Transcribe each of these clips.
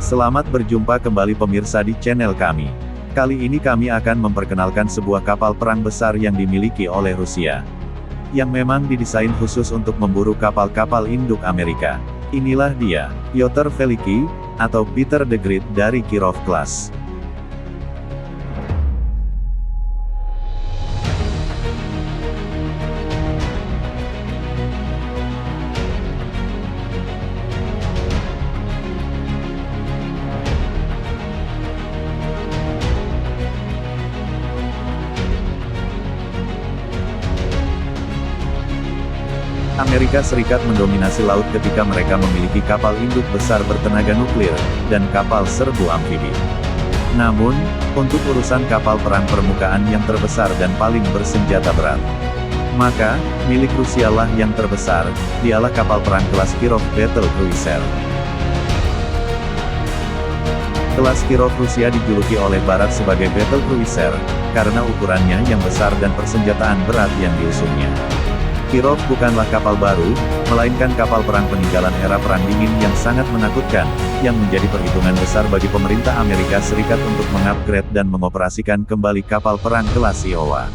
Selamat berjumpa kembali pemirsa di channel kami. Kali ini kami akan memperkenalkan sebuah kapal perang besar yang dimiliki oleh Rusia. Yang memang didesain khusus untuk memburu kapal-kapal induk Amerika. Inilah dia, Pyotr Velikiy, atau Peter the Great dari Kirov Class. Amerika Serikat mendominasi laut ketika mereka memiliki kapal induk besar bertenaga nuklir, dan kapal serbu amfibi. Namun, untuk urusan kapal perang permukaan yang terbesar dan paling bersenjata berat, maka, milik Rusia lah yang terbesar, dialah kapal perang kelas Kirov Battle Cruiser. Kelas Kirov Rusia dijuluki oleh Barat sebagai Battle Cruiser, karena ukurannya yang besar dan persenjataan berat yang diusungnya. Kirov bukanlah kapal baru, melainkan kapal perang peninggalan era Perang Dingin yang sangat menakutkan, yang menjadi perhitungan besar bagi pemerintah Amerika Serikat untuk mengupgrade dan mengoperasikan kembali kapal perang kelas Iowa.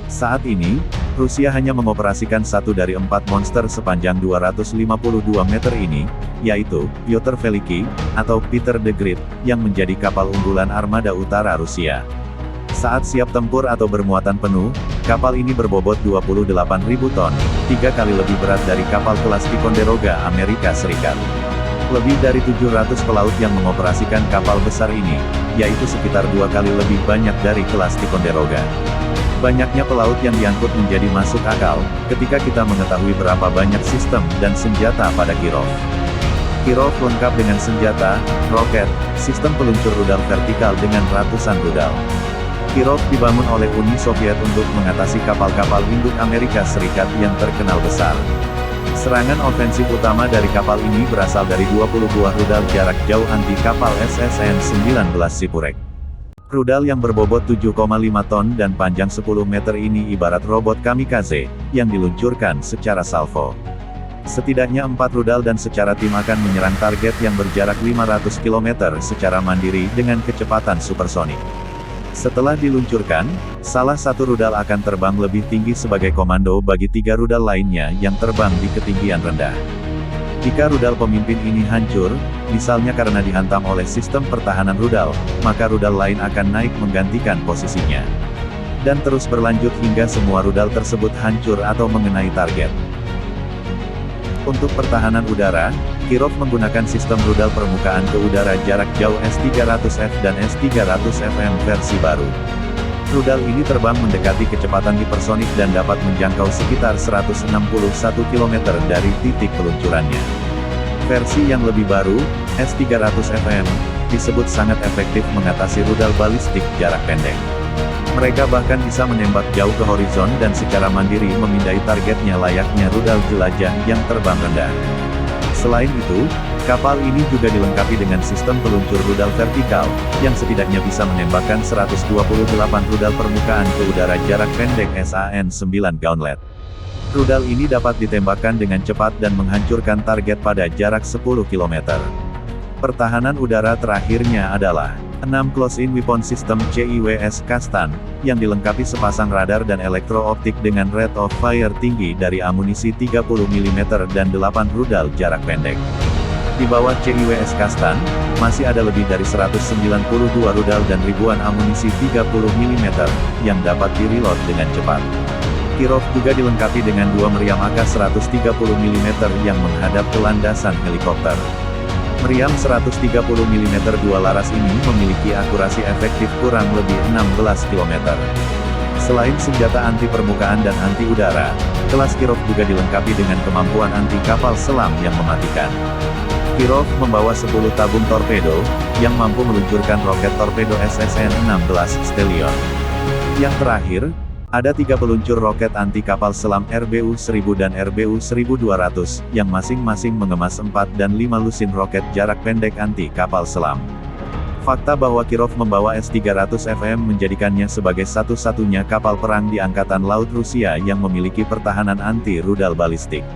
Saat ini, Rusia hanya mengoperasikan satu dari 4 monster sepanjang 252 meter ini, yaitu, Pyotr Velikiy, atau Peter the Great, yang menjadi kapal unggulan armada utara Rusia. Saat siap tempur atau bermuatan penuh, kapal ini berbobot 28.000 ton, 3 kali lebih berat dari kapal kelas Ticonderoga Amerika Serikat. Lebih dari 700 pelaut yang mengoperasikan kapal besar ini, yaitu sekitar 2 kali lebih banyak dari kelas Ticonderoga. Banyaknya pelaut yang diangkut menjadi masuk akal, ketika kita mengetahui berapa banyak sistem dan senjata pada Kirov. Kirov lengkap dengan senjata, roket, sistem peluncur rudal vertikal dengan ratusan rudal. Kirov dibangun oleh Uni Soviet untuk mengatasi kapal-kapal induk Amerika Serikat yang terkenal besar. Serangan ofensif utama dari kapal ini berasal dari 20 buah rudal jarak jauh anti kapal SSN-19 Sipurek. Rudal yang berbobot 7,5 ton dan panjang 10 meter ini ibarat robot kamikaze, yang diluncurkan secara salvo. Setidaknya 4 rudal dan secara tim akan menyerang target yang berjarak 500 km secara mandiri dengan kecepatan supersonik. Setelah diluncurkan, salah satu rudal akan terbang lebih tinggi sebagai komando bagi 3 rudal lainnya yang terbang di ketinggian rendah. Jika rudal pemimpin ini hancur, misalnya karena dihantam oleh sistem pertahanan rudal, maka rudal lain akan naik menggantikan posisinya. Dan terus berlanjut hingga semua rudal tersebut hancur atau mengenai target. Untuk pertahanan udara, Kirov menggunakan sistem rudal permukaan ke udara jarak jauh S-300F dan S-300FM versi baru. Rudal ini terbang mendekati kecepatan hipersonik dan dapat menjangkau sekitar 161 km dari titik peluncurannya. Versi yang lebih baru, S-300FM, disebut sangat efektif mengatasi rudal balistik jarak pendek. Mereka bahkan bisa menembak jauh ke horizon dan secara mandiri memindai targetnya layaknya rudal jelajah yang terbang rendah. Selain itu, kapal ini juga dilengkapi dengan sistem peluncur rudal vertikal, yang setidaknya bisa menembakkan 128 rudal permukaan ke udara jarak pendek SAN-9 Gauntlet. Rudal ini dapat ditembakkan dengan cepat dan menghancurkan target pada jarak 10 km. Pertahanan udara terakhirnya adalah 6 Close-in Weapon System CIWS Kastan, yang dilengkapi sepasang radar dan elektro-optik dengan rate of fire tinggi dari amunisi 30 mm dan 8 rudal jarak pendek. Di bawah CIWS Kastan, masih ada lebih dari 192 rudal dan ribuan amunisi 30 mm, yang dapat di-reload dengan cepat. Kirov juga dilengkapi dengan 2 meriam AK-130 mm yang menghadap ke landasan helikopter. Meriam 130 mm 2 laras ini memiliki akurasi efektif kurang lebih 16 km. Selain senjata anti permukaan dan anti udara, kelas Kirov juga dilengkapi dengan kemampuan anti kapal selam yang mematikan. Kirov membawa 10 tabung torpedo, yang mampu meluncurkan roket torpedo SSN-16 Stallion. Yang terakhir, ada 3 peluncur roket anti kapal selam RBU-1000 dan RBU-1200, yang masing-masing mengemas 4 dan 5 lusin roket jarak pendek anti kapal selam. Fakta bahwa Kirov membawa S-300FM menjadikannya sebagai satu-satunya kapal perang di Angkatan Laut Rusia yang memiliki pertahanan anti-rudal balistik.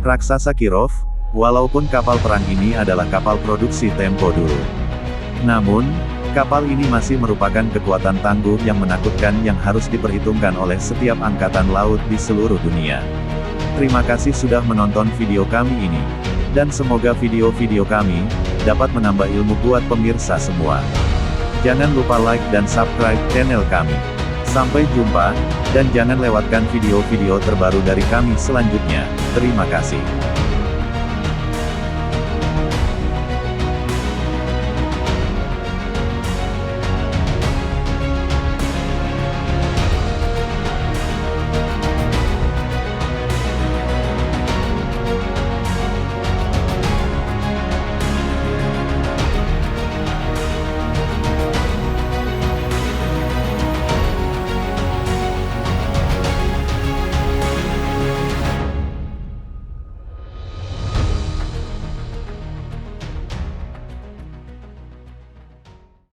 Raksasa Kirov, Walaupun kapal perang ini adalah kapal produksi Tempo dulu. Namun, kapal ini masih merupakan kekuatan tangguh yang menakutkan yang harus diperhitungkan oleh setiap angkatan laut di seluruh dunia. Terima kasih sudah menonton video kami ini. Dan semoga video-video kami dapat menambah ilmu buat pemirsa semua. Jangan lupa like dan subscribe channel kami. Sampai jumpa, dan jangan lewatkan video-video terbaru dari kami selanjutnya. Terima kasih.